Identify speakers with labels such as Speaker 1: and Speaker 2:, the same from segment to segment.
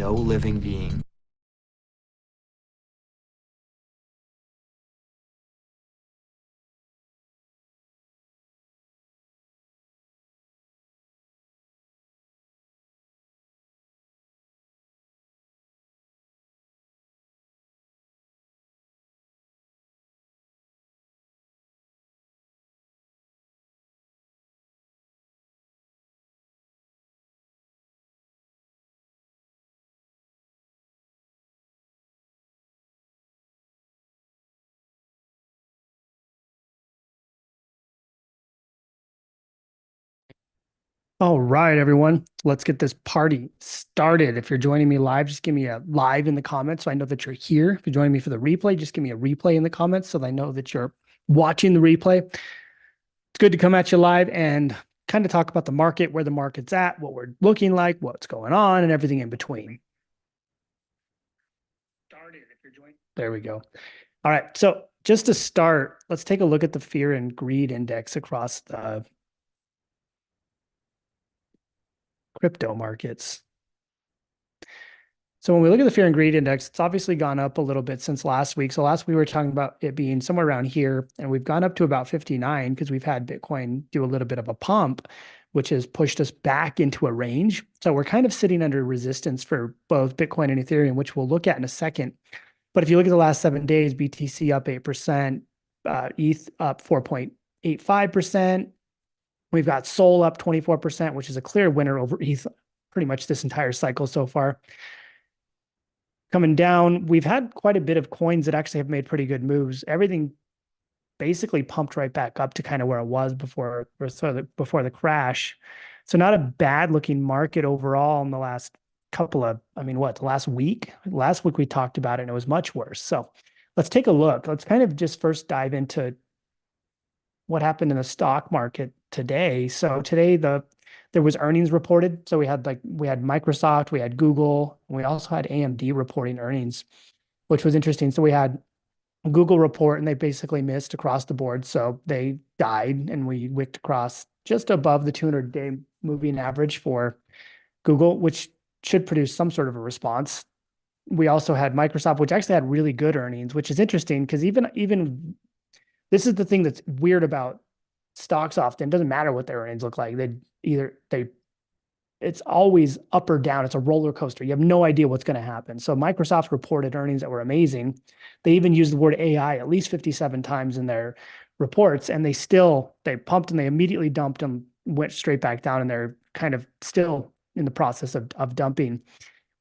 Speaker 1: no living being.
Speaker 2: All right, everyone, let's get this party started. If you're joining me live, just give me a live in the comments so I know that you're here. If you're joining me for the replay, just give me a replay in the comments so that I know that you're watching the replay. It's good to come at you live and kind of talk about the market, where the market's at, what we're looking like, what's going on, and everything in between. Started if you're joining. There we go. All right, so just to start, let's take a look at the fear and greed index across the crypto markets. So when we look at the fear and greed index, it's obviously gone up a little bit since last week. So last we were talking about it being somewhere around here, and we've gone up to about 59 because we've had Bitcoin do a little bit of a pump, which has pushed us back into a range. So we're kind of sitting under resistance for both Bitcoin and Ethereum, which we'll look at in a second. But if you look at the last 7 days, BTC up 8%, ETH up 4.85%. We've got Sol up 24%, which is a clear winner over ETH pretty much this entire cycle so far. Coming down, we've had quite a bit of coins that actually have made pretty good moves. Everything basically pumped right back up to kind of where it was before the crash. So not a bad looking market overall in the last couple of, the last week? Last week we talked about it and it was much worse. So let's take a look. Let's kind of just first dive into what happened in the stock market today. So today there was earnings reported. So we had Microsoft, we had Google, and we also had AMD reporting earnings, which was interesting. So we had Google report and they basically missed across the board. So they died and we wicked across just above the 200-day moving average for Google, which should produce some sort of a response. We also had Microsoft, which actually had really good earnings, which is interesting because even this is the thing that's weird about stocks often. It doesn't matter what their earnings look like. They it's always up or down. It's a roller coaster. You have no idea what's going to happen. So Microsoft reported earnings that were amazing. They even used the word AI at least 57 times in their reports, and they pumped and they immediately dumped them, went straight back down, and they're kind of still in the process of dumping.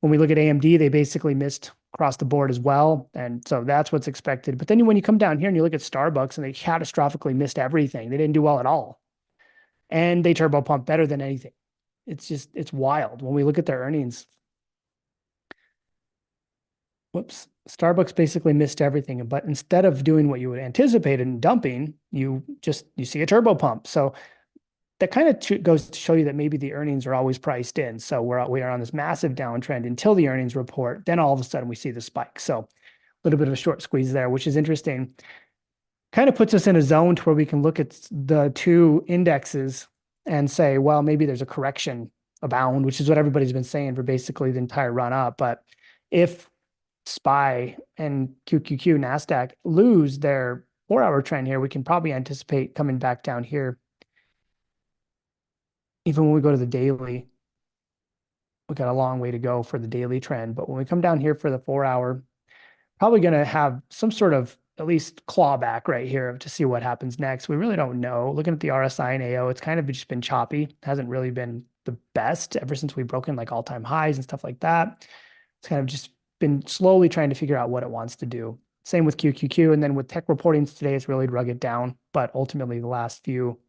Speaker 2: When we look at AMD, they basically missed across the board as well. And so that's what's expected. But then when you come down here and you look at Starbucks and they catastrophically missed everything, they didn't do well at all. And they turbo pump better than anything. It's wild. When we look at their earnings, Starbucks basically missed everything. But instead of doing what you would anticipate in dumping, you see a turbo pump. So that kind of goes to show you that maybe the earnings are always priced in. So we are on this massive downtrend until the earnings report. Then all of a sudden we see the spike. So a little bit of a short squeeze there, which is interesting. Kind of puts us in a zone to where we can look at the two indexes and say, well, maybe there's a correction abound, which is what everybody's been saying for basically the entire run up. But if SPY and QQQ NASDAQ lose their 4-hour trend here, we can probably anticipate coming back down here. Even when we go to the daily, we got a long way to go for the daily trend. But when we come down here for the 4-hour, probably going to have some sort of at least clawback right here to see what happens next. We really don't know. Looking at the RSI and AO, it's kind of just been choppy. It hasn't really been the best ever since we've broken like all-time highs and stuff like that. It's kind of just been slowly trying to figure out what it wants to do. Same with QQQ. And then with tech reportings today, it's really drug it down. But ultimately, the last few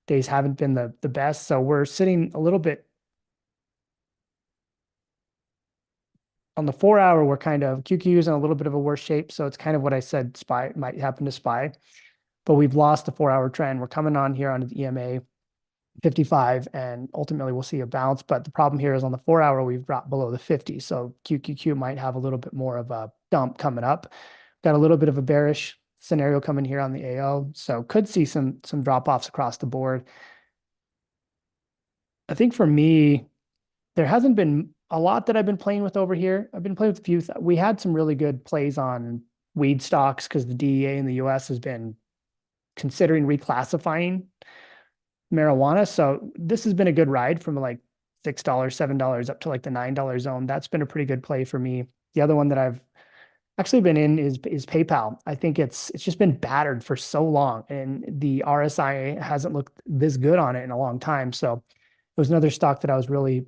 Speaker 2: days haven't been the best. So we're sitting a little bit on the 4-hour. We're kind of QQQ is in a little bit of a worse shape. So it's kind of what I said SPY might happen to SPY, but we've lost the 4-hour trend. We're coming on here onto the EMA 55 and ultimately we'll see a bounce. But the problem here is on the 4-hour, we've dropped below the 50. So QQQ might have a little bit more of a dump coming up. Got a little bit of a bearish scenario coming here on the AO. So could see some drop-offs across the board. I think for me, there hasn't been a lot that I've been playing with over here. I've been playing with a few. We had some really good plays on weed stocks because the DEA in the US has been considering reclassifying marijuana. So this has been a good ride from like $6, $7 up to like the $9 zone. That's been a pretty good play for me. The other one that I've actually been in is PayPal. I think it's just been battered for so long, and the RSI hasn't looked this good on it in a long time. So it was another stock that I was really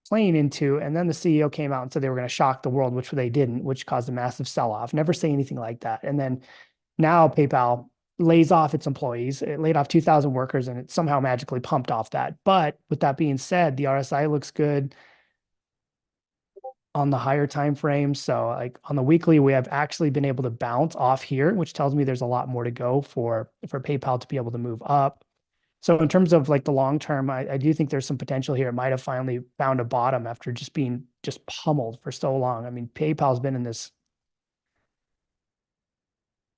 Speaker 2: playing into. And then the CEO came out and said they were going to shock the world, which they didn't, which caused a massive sell-off. Never say anything like that. And then now PayPal lays off its employees. It laid off 2,000 workers and it somehow magically pumped off that. But with that being said, the RSI looks good on the higher time frames. So like on the weekly, we have actually been able to bounce off here, which tells me there's a lot more to go for PayPal to be able to move up. So in terms of like the long term, I do think there's some potential here. It might have finally found a bottom after just being just pummeled for so long. I mean, PayPal's been in this.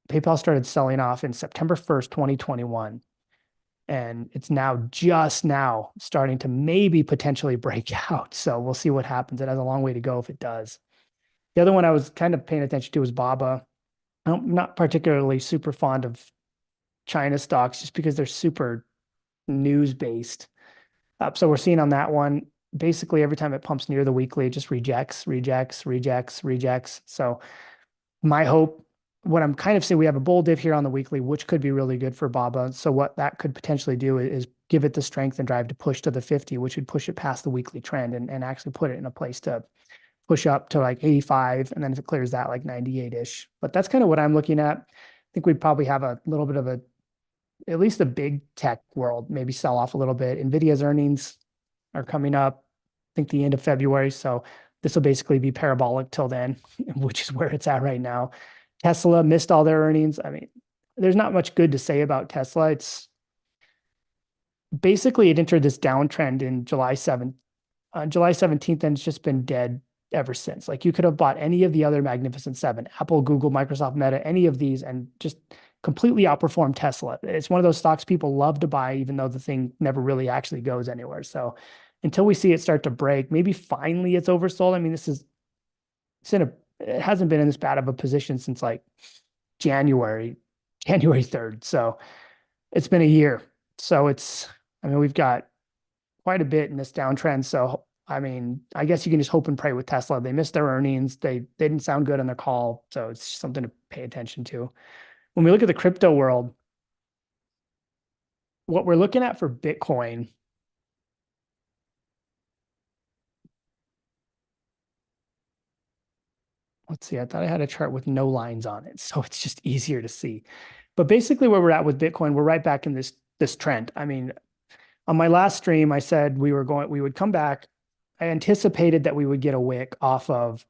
Speaker 2: PayPal started selling off in September 1st, 2021. And it's just now starting to maybe potentially break out. So we'll see what happens. It has a long way to go if it does. The other one I was kind of paying attention to was BABA. I'm not particularly super fond of China stocks just because they're super news based. So we're seeing on that one, basically every time it pumps near the weekly, it just rejects, rejects, rejects, rejects. So my hope, what I'm kind of saying, we have a bull div here on the weekly, which could be really good for BABA. So what that could potentially do is give it the strength and drive to push to the 50, which would push it past the weekly trend and actually put it in a place to push up to like 85. And then if it clears that, like 98-ish. But that's kind of what I'm looking at. I think we'd probably have a little bit of at least a big tech world, maybe sell off a little bit. NVIDIA's earnings are coming up, I think the end of February. So this will basically be parabolic till then, which is where it's at right now. Tesla missed all their earnings. I mean, there's not much good to say about Tesla. It's basically it entered this downtrend in July 7th, July 17th, and it's just been dead ever since. Like you could have bought any of the other Magnificent Seven, Apple, Google, Microsoft, Meta, any of these, and just completely outperformed Tesla. It's one of those stocks people love to buy, even though the thing never really actually goes anywhere. So until we see it start to break, maybe finally it's oversold. I mean, it hasn't been in this bad of a position since like January 3rd. So it's been a year. So I mean, we've got quite a bit in this downtrend. So, I mean, I guess you can just hope and pray with Tesla. They missed their earnings. They didn't sound good on their call. So it's something to pay attention to. When we look at the crypto world, what we're looking at for Bitcoin, let's see, I thought I had a chart with no lines on it, so it's just easier to see. But basically where we're at with Bitcoin, we're right back in this trend. I mean, on my last stream, I said we would come back. I anticipated that we would get a wick off of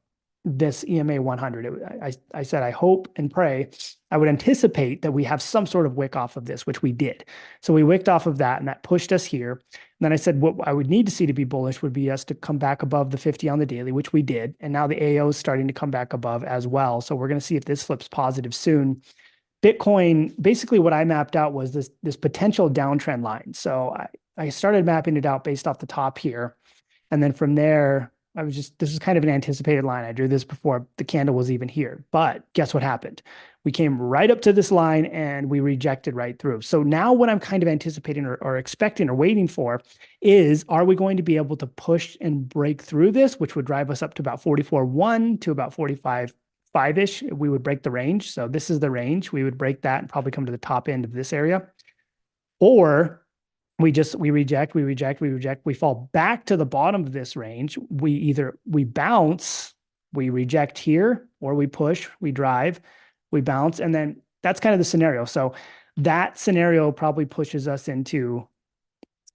Speaker 2: this EMA 100. I said, I hope and pray, I would anticipate that we have some sort of wick off of this, which we did. So we wicked off of that and that pushed us here. And then I said, what I would need to see to be bullish would be us to come back above the 50 on the daily, which we did. And now the AO is starting to come back above as well. So we're going to see if this flips positive soon. Bitcoin, basically what I mapped out was this potential downtrend line. So I started mapping it out based off the top here. And then from there, this is kind of an anticipated line. I drew this before the candle was even here. But guess what happened? We came right up to this line and we rejected right through. So now what I'm kind of anticipating or expecting or waiting for is, are we going to be able to push and break through this, which would drive us up to about 44.1 to about 45.5-ish? We would break the range. So this is the range. We would break that and probably come to the top end of this area. Or we reject, we fall back to the bottom of this range. We bounce, we reject here, or we push, we drive, we bounce, and then that's kind of the scenario. So that scenario probably pushes us into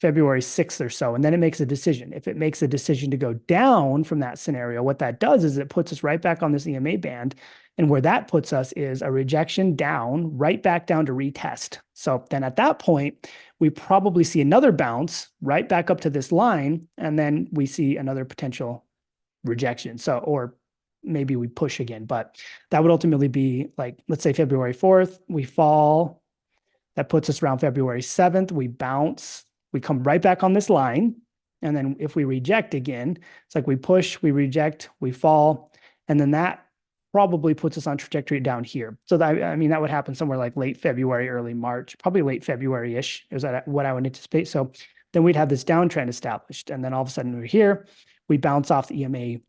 Speaker 2: February 6th or so, and then it makes a decision. If it makes a decision to go down from that scenario, what that does is it puts us right back on this EMA band. And where that puts us is a rejection down, right back down to retest. So then at that point, we probably see another bounce right back up to this line, and then we see another potential rejection. So, or maybe we push again, but that would ultimately be like, let's say February 4th, we fall. That puts us around February 7th, we bounce, we come right back on this line. And then if we reject again, it's like we push, we reject, we fall, and then that probably puts us on trajectory down here. So that, I mean, that would happen somewhere like late February, early March, probably late February-ish is what I would anticipate. So then we'd have this downtrend established. And then all of a sudden we're here, we bounce off the EMA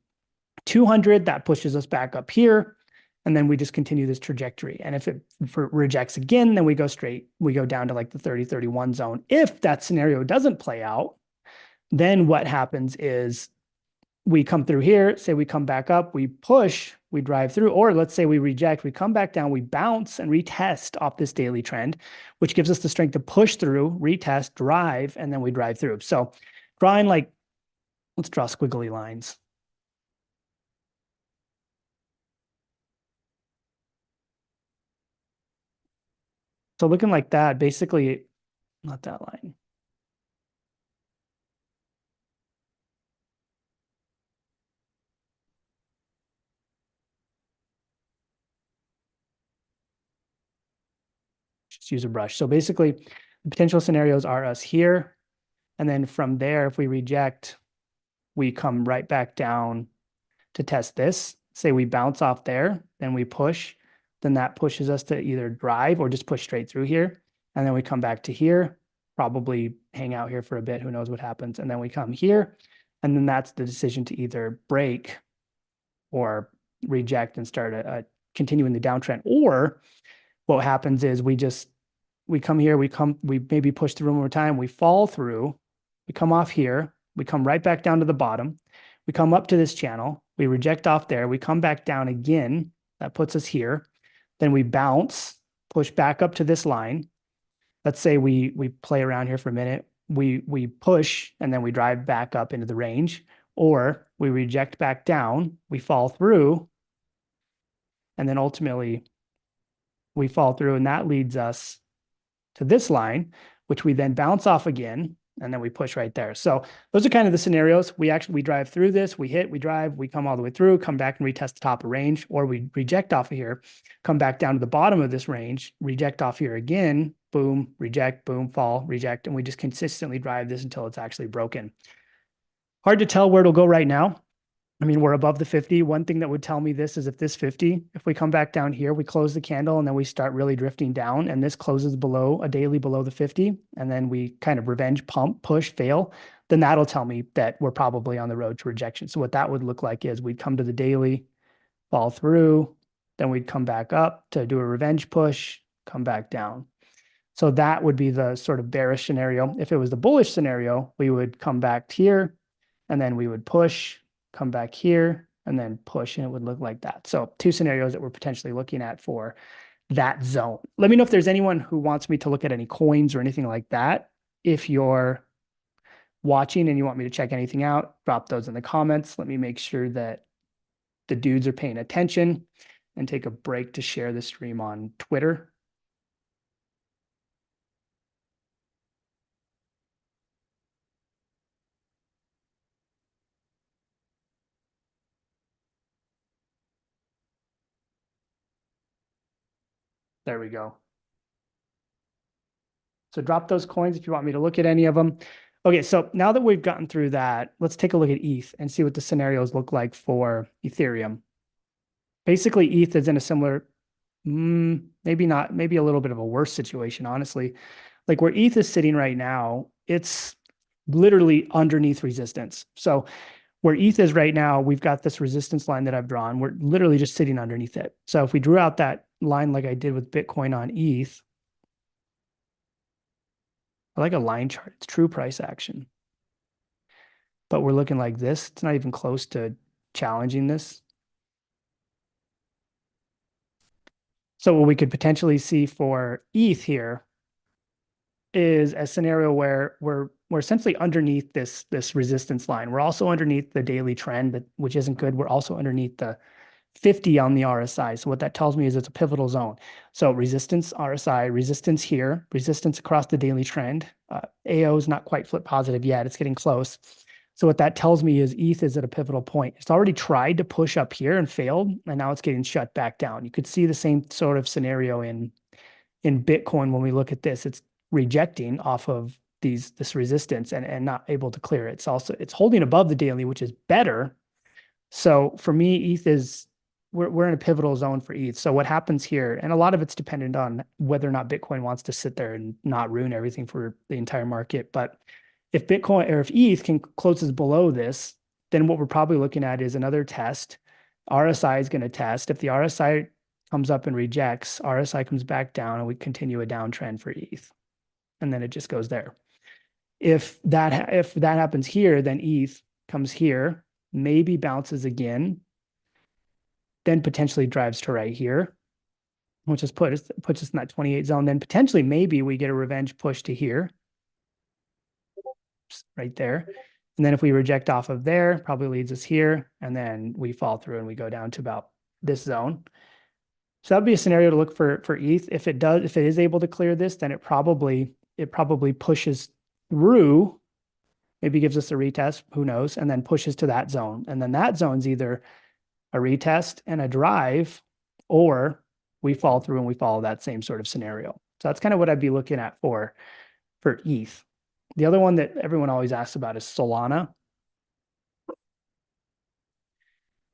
Speaker 2: 200, that pushes us back up here. And then we just continue this trajectory. And if it rejects again, then we go down to like the 30-31 zone. If that scenario doesn't play out, then what happens is we come through here, say we come back up, we push, we drive through, or let's say we reject, we come back down, we bounce and retest off this daily trend, which gives us the strength to push through, retest, drive, and then we drive through. So drawing like, let's draw squiggly lines. So looking like that, basically, not that line. Just use a brush. So basically, the potential scenarios are us here. And then from there, if we reject, we come right back down to test this. Say we bounce off there, then we push, then that pushes us to either drive or just push straight through here. And then we come back to here, probably hang out here for a bit, who knows what happens. And then we come here, and then that's the decision to either break or reject and start continuing the downtrend. Or what happens is we come here, we maybe push through one more time, we fall through, we come off here, we come right back down to the bottom, we come up to this channel, we reject off there, we come back down again, that puts us here, then we bounce, push back up to this line. Let's say we play around here for a minute, we push, and then we drive back up into the range, or we reject back down, we fall through, and then ultimately we fall through, and that leads us to this line, which we then bounce off again, and then we push right there. So those are kind of the scenarios. We drive through this, we hit, we drive, we come all the way through, come back and retest the top of range, or we reject off of here, come back down to the bottom of this range, reject off here again, boom, reject, boom, fall, reject, and we just consistently drive this until it's actually broken. Hard to tell where it'll go right now. I mean, we're above the 50. One thing that would tell me this is if this 50, if we come back down here, we close the candle and then we start really drifting down and this closes below a daily below the 50, and then we kind of revenge pump, push, fail, then that'll tell me that we're probably on the road to rejection. So what that would look like is we'd come to the daily, fall through, then we'd come back up to do a revenge push, come back down. So that would be the sort of bearish scenario. If it was the bullish scenario, we would come back here and then we would push, come back here, and then push, and it would look like that. So two scenarios that we're potentially looking at for that zone. Let me know if there's anyone who wants me to look at any coins or anything like that. If you're watching and you want me to check anything out, drop those in the comments. Let me make sure that the dudes are paying attention and take a break to share the stream on Twitter. There we go. So drop those coins if you want me to look at any of them. Okay, so now that we've gotten through that, let's take a look at ETH and see what the scenarios look like for Ethereum. Basically, ETH is in a similar, maybe not, maybe a little bit of a worse situation, honestly. Like where ETH is sitting right now, it's literally underneath resistance. So where ETH is right now, we've got this resistance line that I've drawn. We're literally just sitting underneath it. So if we drew out that line like I did with Bitcoin on ETH, I like a line chart. It's true price action. But we're looking like this. It's not even close to challenging this. So what we could potentially see for ETH here is a scenario where we're essentially underneath this resistance line. We're also underneath the daily trend, which isn't good. We're also underneath the 50 on the RSI. So what that tells me is it's a pivotal zone. So resistance, RSI, resistance here, resistance across the daily trend. AO is not quite flip positive yet. It's getting close. So what that tells me is ETH is at a pivotal point. It's already tried to push up here and failed, and now it's getting shut back down. You could see the same sort of scenario in Bitcoin when we look at this. It's rejecting off of this resistance and not able to clear it. It's holding above the daily, which is better. So for me, ETH is we're in a pivotal zone for ETH. So what happens here, and a lot of it's dependent on whether or not Bitcoin wants to sit there and not ruin everything for the entire market. But if Bitcoin or if ETH closes below this, then what we're probably looking at is another test. RSI is going to test. If the RSI comes up and rejects, RSI comes back down, and we continue a downtrend for ETH, and then it just goes there. If that happens here, then ETH comes here, maybe bounces again, then potentially drives to right here, which is puts us in that 28 zone. Then potentially maybe we get a revenge push to here, right there. And then if we reject off of there, probably leads us here, and then we fall through and we go down to about this zone. So that'd be a scenario to look for ETH. If it is able to clear this, then it probably pushes through, maybe gives us a retest, who knows, and then pushes to that zone. And then that zone's either a retest and a drive, or we fall through and we follow that same sort of scenario. So that's kind of what I'd be looking at for ETH. The other one that everyone always asks about is Solana.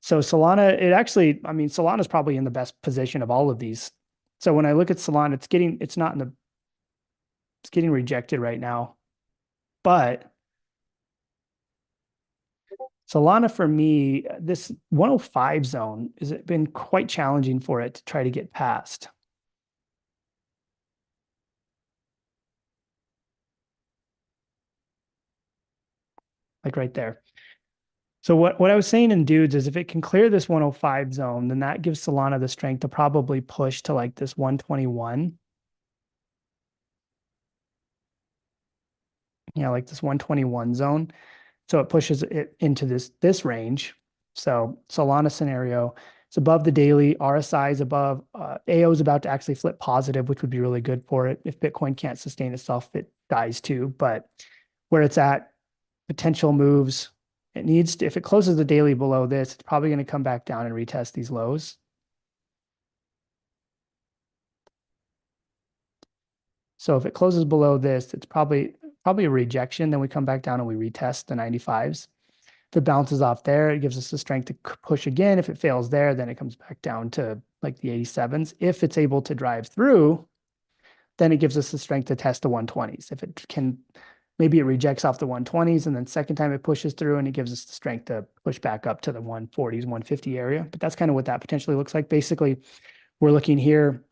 Speaker 2: So Solana, Solana is probably in the best position of all of these. So when I look at Solana, it's getting rejected right now. But Solana, for me, this 105 zone has been quite challenging for it to try to get past. Like right there. So what I was saying in dudes is if it can clear this 105 zone, then that gives Solana the strength to probably push to like this 121. Yeah, like this 121 zone. So it pushes it into this range. So Solana scenario, it's above the daily, RSI is above, AO is about to actually flip positive, which would be really good for it. If Bitcoin can't sustain itself, it dies too. But where it's at, potential moves, it needs to, if it closes the daily below this, it's probably going to come back down and retest these lows. So if it closes below this, it's probably a rejection. Then we come back down and we retest the 95s. If it bounces off there, it gives us the strength to push again. If it fails there, then it comes back down to like the 87s. If it's able to drive through, then it gives us the strength to test the 120s. If it can, maybe it rejects off the 120s, and then second time it pushes through, and it gives us the strength to push back up to the 140s, 150 area. But that's kind of what that potentially looks like. Basically, we're looking here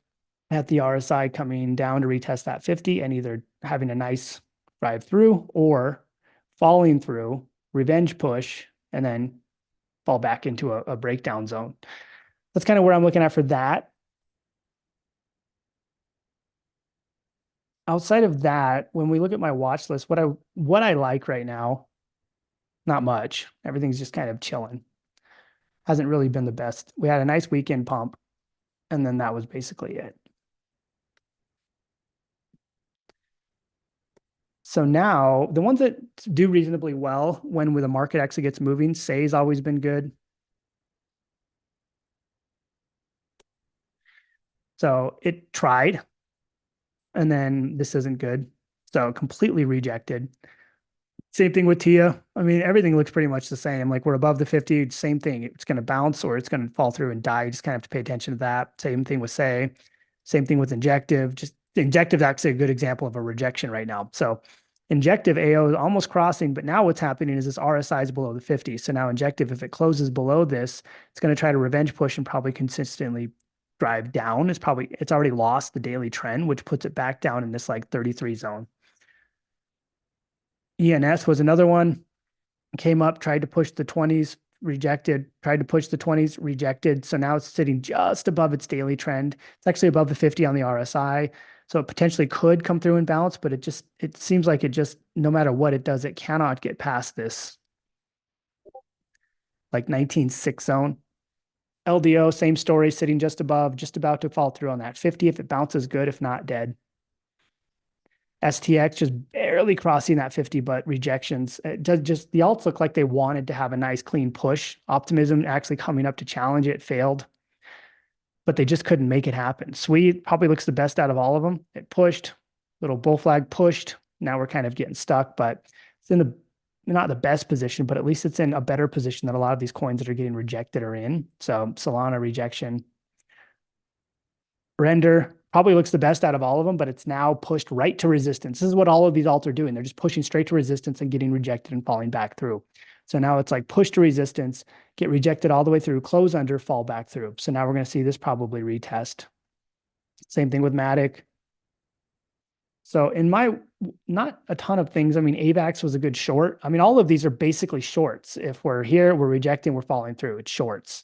Speaker 2: at the RSI coming down to retest that 50 and either having a nice drive through or falling through, revenge push, and then fall back into a breakdown zone. That's kind of where I'm looking at for that. Outside of that, when we look at my watch list, what I like right now, not much. Everything's just kind of chilling. Hasn't really been the best. We had a nice weekend pump, and then that was basically it. So now the ones that do reasonably well when the market actually gets moving, Say's always been good. So it tried, and then this isn't good. So completely rejected. Same thing with Tia. I mean, everything looks pretty much the same. Like we're above the 50, same thing. It's going to bounce or it's going to fall through and die. You just kind of have to pay attention to that. Same thing with Say. Same thing with Injective. Just Injective is actually a good example of a rejection right now. So Injective AO is almost crossing, but now what's happening is this RSI is below the 50. So now Injective, if it closes below this, it's going to try to revenge push and probably consistently drive down. It's already lost the daily trend, which puts it back down in this like 33 zone. ENS was another one, came up, tried to push the 20s, rejected, tried to push the 20s, rejected. So now it's sitting just above its daily trend. It's actually above the 50 on the RSI. So it potentially could come through and bounce, but it seems like no matter what it does, it cannot get past this like 19.6 zone. LDO, same story, sitting just above, just about to fall through on that 50. If it bounces, good. If not, dead. STX just barely crossing that 50, but rejections. The alts look like they wanted to have a nice clean push. Optimism actually coming up to challenge it, failed, but they just couldn't make it happen. Sweet probably looks the best out of all of them. It pushed, little bull flag pushed, Now we're kind of getting stuck, but it's in the not the best position, but at least it's in a better position that a lot of these coins that are getting rejected are in. So Solana rejection. Render probably looks the best out of all of them, but it's now pushed right to resistance. This is what all of these alts are doing. They're just pushing straight to resistance and getting rejected and falling back through. So now it's like push to resistance, get rejected all the way through, close under, fall back through. So now we're going to see this probably retest. Same thing with Matic. So in my, not a ton of things. I mean, AVAX was a good short. I mean, all of these are basically shorts. If we're here, we're rejecting, we're falling through. It's shorts.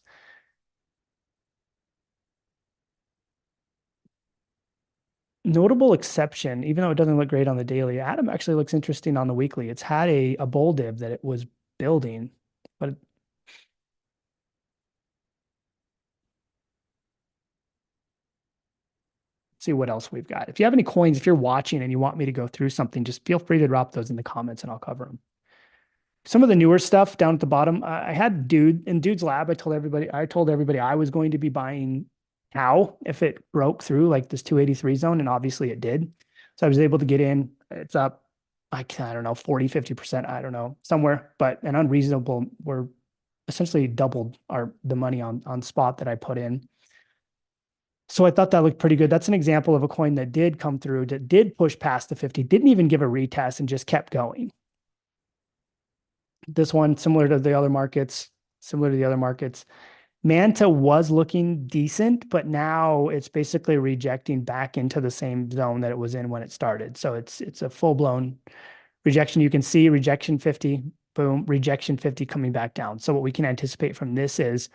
Speaker 2: Notable exception, even though it doesn't look great on the daily, Atom actually looks interesting on the weekly. It's had a bull dip that it was building, but see what else we've got. If you have any coins, if you're watching and you want me to go through something, just feel free to drop those in the comments and I'll cover them. Some of the newer stuff down at the bottom, I had Dude's Lab. I told everybody I was going to be buying Cow if it broke through like this 283 zone, and obviously it did. So I was able to get in. It's up, I don't know, 40, 50%, I don't know, somewhere, but an unreasonable, we're essentially doubled the money on spot that I put in. So I thought that looked pretty good. That's an example of a coin that did come through, that did push past the 50, didn't even give a retest and just kept going. This one, similar to the other markets, Manta was looking decent, but now it's basically rejecting back into the same zone that it was in when it started. So it's a full-blown rejection. You can see rejection 50, boom, rejection 50 coming back down. So what we can anticipate from this is,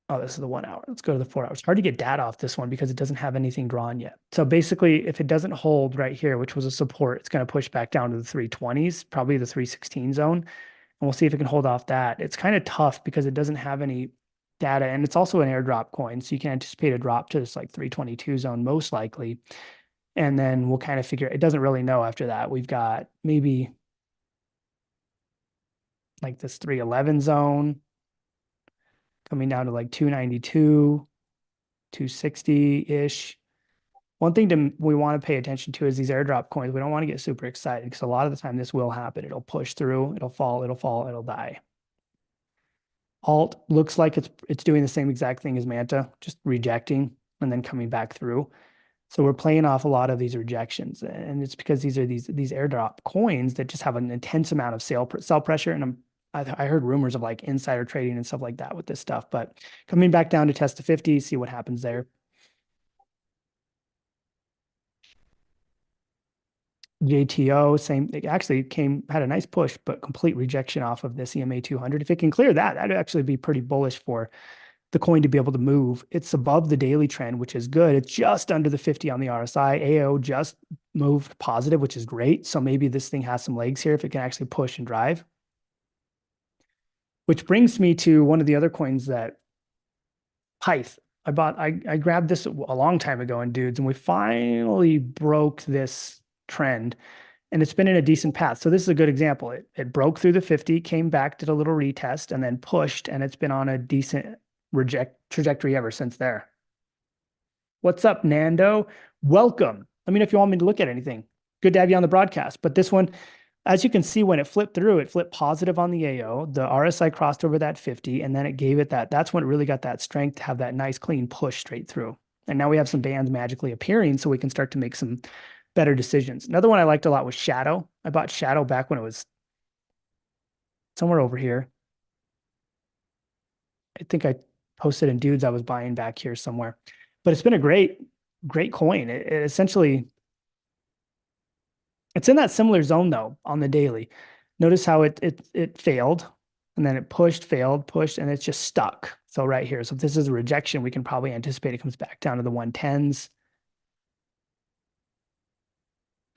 Speaker 2: oh, this is the 1 hour. Let's go to the 4 hours. Hard to get data off this one because it doesn't have anything drawn yet. So basically, if it doesn't hold right here, which was a support, it's going to push back down to the 320s, probably the 316 zone. And we'll see if it can hold off that. It's kind of tough because it doesn't have any data, and it's also an airdrop coin. So you can anticipate a drop to this like 322 zone, most likely. And then we'll kind of figure, it doesn't really know after that. We've got maybe like this 311 zone coming down to like 292, 260-ish. One thing we want to pay attention to is these airdrop coins. We don't want to get super excited because a lot of the time this will happen. It'll push through, it'll fall, it'll die. Alt looks like it's doing the same exact thing as Manta, just rejecting and then coming back through. So we're playing off a lot of these rejections, and it's because these are these airdrop coins that just have an intense amount of sell pressure. And I heard rumors of like insider trading and stuff like that with this stuff, but coming back down to test the 50, see what happens there. JTO, same, it actually had a nice push, but complete rejection off of this EMA 200. If it can clear that, that'd actually be pretty bullish for the coin to be able to move. It's above the daily trend, which is good. It's just under the 50 on the RSI. AO just moved positive, which is great. So maybe this thing has some legs here if it can actually push and drive. Which brings me to one of the other coins that Pyth. I grabbed this a long time ago in Dudes, and we finally broke this trend, and it's been in a decent path. So this is a good example. It broke through the 50, came back, did a little retest, and then pushed, and it's been on a decent trajectory ever since there. What's up, Nando? Welcome. Let me know if you want me to look at anything. Good to have you on the broadcast. But this one, as you can see, when it flipped through, it flipped positive on the AO. The RSI crossed over that 50, and then it gave it that. That's when it really got that strength to have that nice, clean push straight through. And now we have some bands magically appearing, so we can start to make some better decisions. Another one I liked a lot was Shadow. I bought Shadow back when it was somewhere over here. I think I posted in Dudes I was buying back here somewhere. But it's been a great coin. It essentially, it's in that similar zone though on the daily. Notice how it failed, and then it pushed, failed, pushed, and it's just stuck. So right here. So if this is a rejection, we can probably anticipate it comes back down to the 110s.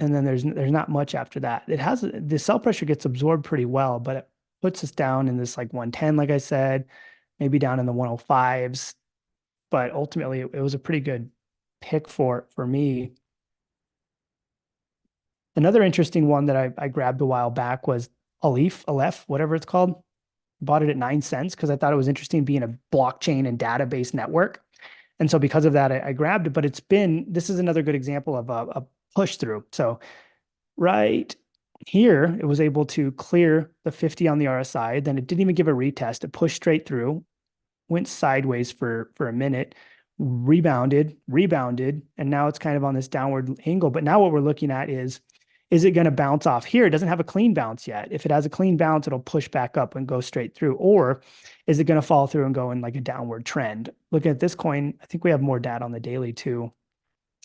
Speaker 2: And then there's not much after that. It has the sell pressure gets absorbed pretty well, but it puts us down in this like 110, like I said, maybe down in the 105s. But ultimately, it was a pretty good pick for me. Another interesting one that I grabbed a while back was Aleph, whatever it's called. Bought it at 9 cents because I thought it was interesting being a blockchain and database network. And so because of that, I grabbed it. But this is another good example of a push through. So right here, it was able to clear the 50 on the RSI. Then it didn't even give a retest. It pushed straight through, went sideways for a minute, rebounded, and now it's kind of on this downward angle. But now what we're looking at is it going to bounce off here? It doesn't have a clean bounce yet. If it has a clean bounce, it'll push back up and go straight through. Or is it going to fall through and go in like a downward trend? Looking at this coin, I think we have more data on the daily too.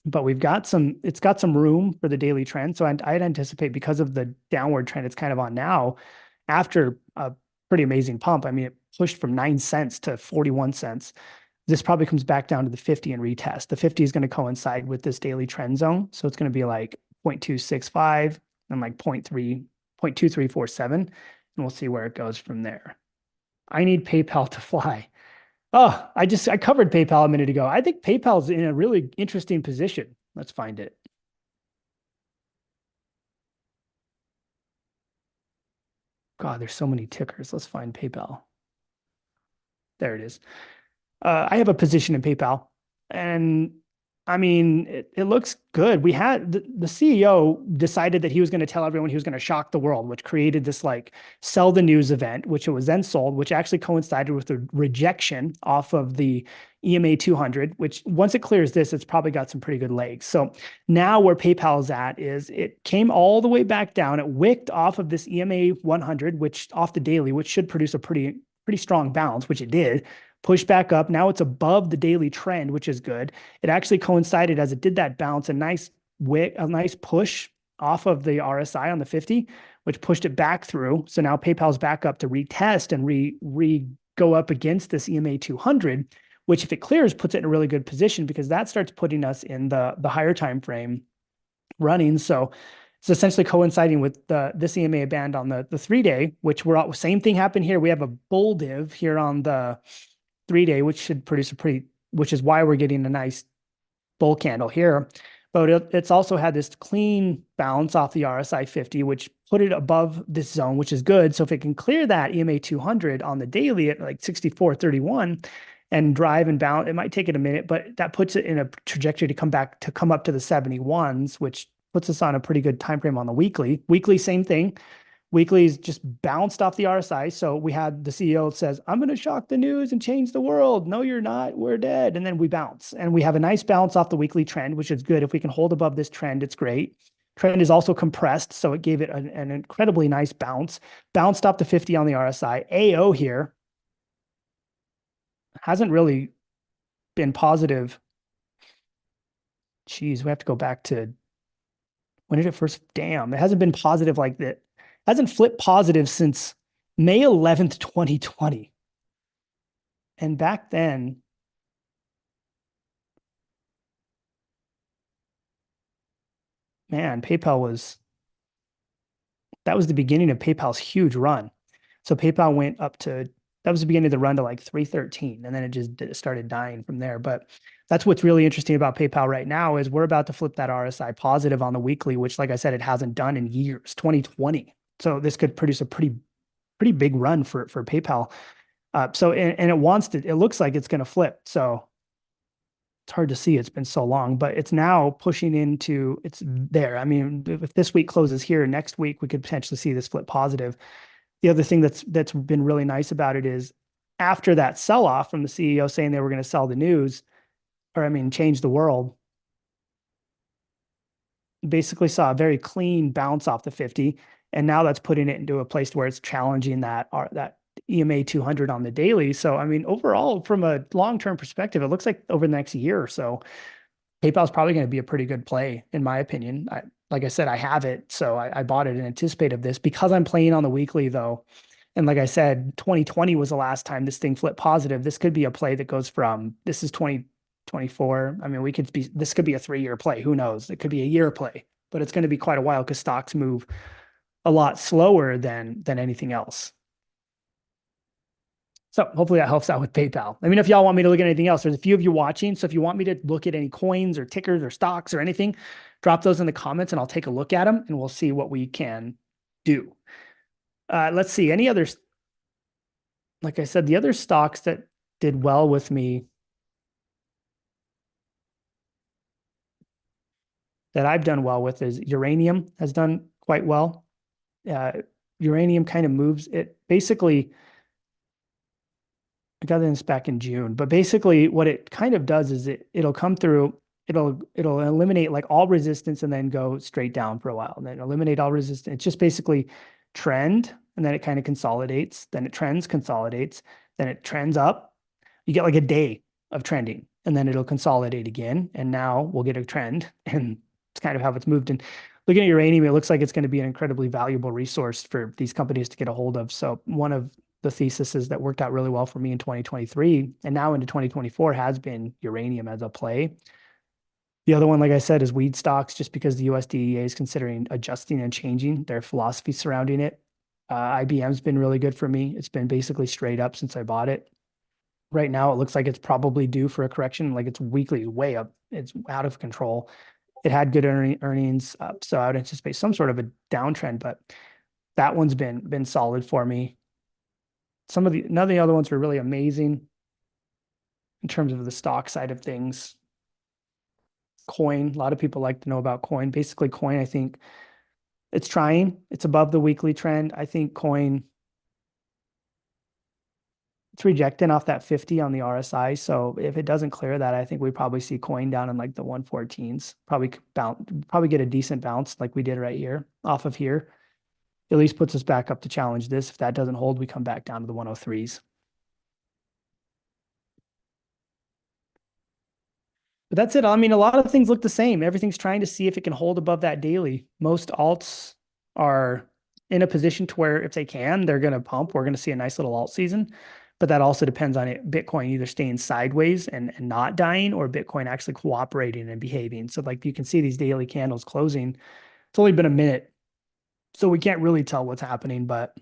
Speaker 2: But it's got some room for the daily trend. So I'd anticipate because of the downward trend it's kind of on now, after a pretty amazing pump. I mean, it pushed from 9 cents to 41 cents. This probably comes back down to the 50 and retest. The 50 is going to coincide with this daily trend zone. So it's going to be like 0.265 and like 0.2347. And we'll see where it goes from there. I need PayPal to fly. Oh, I covered PayPal a minute ago. I think PayPal's in a really interesting position. Let's find it. God, there's so many tickers. Let's find PayPal. There it is. I have a position in PayPal, and I mean, it looks good. We had the CEO decided that he was going to tell everyone he was going to shock the world, which created this like sell the news event, which it was then sold, which actually coincided with the rejection off of the EMA 200, which once it clears this, it's probably got some pretty good legs. So now where PayPal is at is it came all the way back down. It wicked off of this EMA 100, which off the daily, which should produce a pretty strong bounce, which it did. Push back up. Now it's above the daily trend, which is good. It actually coincided as it did that bounce, a nice push off of the RSI on the 50, which pushed it back through. So now PayPal's back up to retest and re go up against this EMA 200, which if it clears, puts it in a really good position because that starts putting us in the higher time frame running. So it's essentially coinciding with this EMA band on the 3-day, which same thing happened here. We have a bull div here on the 3-day, which should produce which is why we're getting a nice bull candle here. But it's also had this clean bounce off the RSI 50, which put it above this zone, which is good. So if it can clear that EMA 200 on the daily at like 64.31 and drive and bounce, it might take it a minute, but that puts it in a trajectory to come up to the 71s, which puts us on a pretty good time frame on the weekly. Weekly, same thing. Weekly's just bounced off the RSI. So we had the CEO says, I'm going to shock the news and change the world. No, you're not. We're dead. And then we bounce. And we have a nice bounce off the weekly trend, which is good. If we can hold above this trend, it's great. Trend is also compressed. So it gave it an incredibly nice bounce. Bounced up to 50 on the RSI. AO here hasn't really been positive. Geez, we have to go back to when did it first? Damn, it hasn't been positive like that. Hasn't flipped positive since May 11th, 2020. And back then, man, that was the beginning of PayPal's huge run. So PayPal went up to, that was the beginning of the run to like 313, and then it just started dying from there. But that's what's really interesting about PayPal right now is we're about to flip that RSI positive on the weekly, which, like I said, it hasn't done in years, 2020. So this could produce a pretty big run for PayPal. And it looks like it's going to flip. So it's hard to see. It's been so long, but it's now pushing it's there. I mean, if this week closes here, next week, we could potentially see this flip positive. The other thing that's been really nice about it is after that sell-off from the CEO saying they were going to sell the news, change the world, basically saw a very clean bounce off the 50. And now that's putting it into a place where it's challenging that EMA 200 on the daily. So, overall, from a long-term perspective, it looks like over the next year or so, PayPal is probably going to be a pretty good play, in my opinion. Like I said, I have it, so I bought it in anticipate of this because I'm playing on the weekly though. And like I said, 2020 was the last time this thing flipped positive. This could be a play that goes from this is 2024. This could be a 3-year play. Who knows? It could be a year play, but it's going to be quite a while because stocks move a lot slower than anything else. So hopefully that helps out with PayPal. If y'all want me to look at anything else, there's a few of you watching. So if you want me to look at any coins or tickers or stocks or anything, drop those in the comments and I'll take a look at them and we'll see what we can do. Let's see any others. Like I said, the other stocks that did well with me. that I've done well with is uranium has done quite well. Uh, Uranium kind of moves it basically. I got this back in June, but basically what it kind of does is it'll come through, it'll eliminate like all resistance and then go straight down for a while and then eliminate all resistance. It's just basically trend and then it kind of consolidates, then it trends, consolidates, then it trends up. You get like a day of trending and then it'll consolidate again. And now we'll get a trend and it's kind of how it's moved. And looking at uranium, it looks like it's going to be an incredibly valuable resource for these companies to get a hold of. So one of the theses that worked out really well for me in 2023 and now into 2024 has been uranium as a play. The other one, like I said, is weed stocks, just because the USDA is considering adjusting and changing their philosophy surrounding it. IBM's been really good for me. It's been basically straight up since I bought it. Right now, it looks like it's probably due for a correction. Like it's weekly way up. It's out of control. It had good earnings, so I would anticipate some sort of a downtrend, but that one's been solid for me. None of the other ones were really amazing in terms of the stock side of things. Coin, a lot of people like to know about Coin. Basically, Coin, I think it's trying. It's above the weekly trend. I think Coin, it's rejecting off that 50 on the RSI. So if it doesn't clear that, I think we probably see Coin down in like the 114s. Probably get a decent bounce like we did right here off of here. At least puts us back up to challenge this. If that doesn't hold, we come back down to the 103s. But that's it. I mean, a lot of things look the same. Everything's trying to see if it can hold above that daily. Most alts are in a position to where if they can, they're going to pump. We're going to see a nice little alt season. But that also depends on it. Bitcoin either staying sideways and not dying, or Bitcoin actually cooperating and behaving. So like you can see these daily candles closing. It's only been a minute, so we can't really tell what's happening, but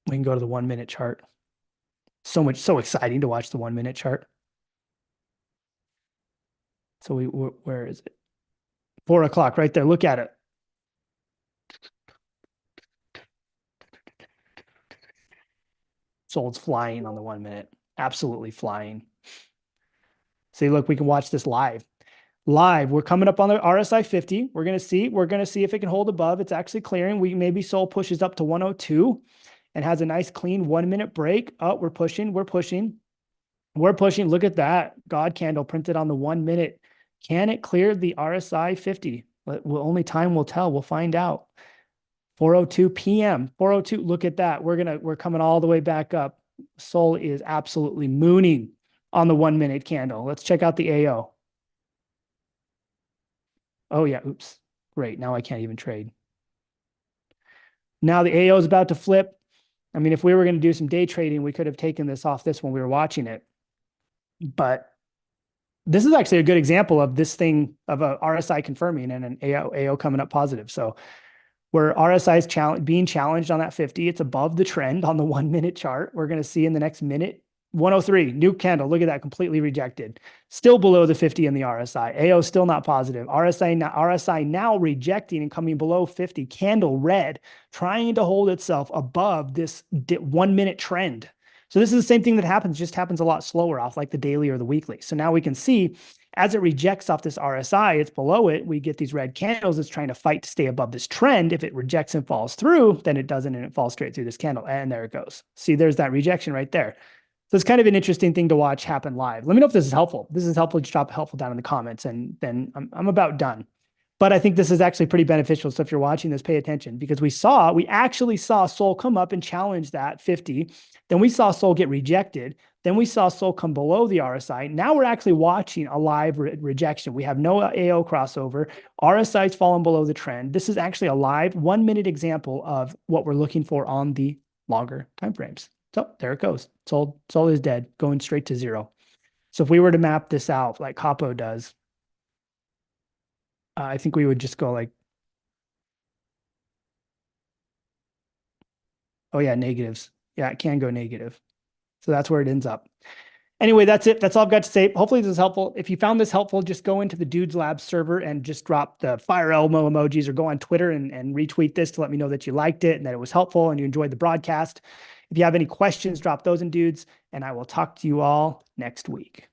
Speaker 2: we can go to the 1 minute chart. So exciting to watch the 1 minute chart. So where is it? 4 o'clock right there. Look at it. Sold's flying on the 1 minute. Absolutely flying. See, look, we can watch this live. We're coming up on the RSI 50. We're going to see if it can hold above. It's actually clearing. Maybe Sol pushes up to 102 and has a nice clean 1 minute break. Oh, we're pushing. Look at that. God candle printed on the 1 minute. Can it clear the RSI 50? Only time will tell. We'll find out. 4:02 p.m. 4:02. Look at that. We're coming all the way back up. Sol is absolutely mooning on the 1 minute candle. Let's check out the AO. Oh yeah. Oops. Great. Now I can't even trade. Now the AO is about to flip. I mean, if we were going to do some day trading, we could have taken this off this when we were watching it. But this is actually a good example of this thing of a RSI confirming and an AO coming up positive. So where RSI is being challenged on that 50, it's above the trend on the 1 minute chart. We're going to see in the next minute, 103, new candle. Look at that, completely rejected. Still below the 50 in the RSI. AO still not positive. RSI now rejecting and coming below 50. Candle red, trying to hold itself above this 1 minute trend. So this is the same thing that happens, just happens a lot slower off like the daily or the weekly. So now we can see as it rejects off this RSI, it's below it. We get these red candles. It's trying to fight to stay above this trend. If it rejects and falls through, then it doesn't, and it falls straight through this candle. And there it goes. See, there's that rejection right there. So it's kind of an interesting thing to watch happen live. Let me know if this is helpful. If this is helpful, just drop helpful down in the comments, and then I'm about done. But I think this is actually pretty beneficial. So if you're watching this, pay attention, because we actually saw Sol come up and challenge that 50. Then we saw Sol get rejected. Then we saw Sol come below the RSI. Now we're actually watching a live rejection. We have no AO crossover. RSI is falling below the trend. This is actually a live 1 minute example of what we're looking for on the longer timeframes. So there it goes. Sol is dead, going straight to zero. So if we were to map this out like Capo does, I think we would just go like, oh yeah, negatives. Yeah, it can go negative. So that's where it ends up. Anyway, that's it. That's all I've got to say. Hopefully this is helpful. If you found this helpful, just go into the Dudes Lab server and just drop the fire Elmo emojis, or go on Twitter and retweet this to let me know that you liked it and that it was helpful and you enjoyed the broadcast. If you have any questions, drop those in, dudes, and I will talk to you all next week.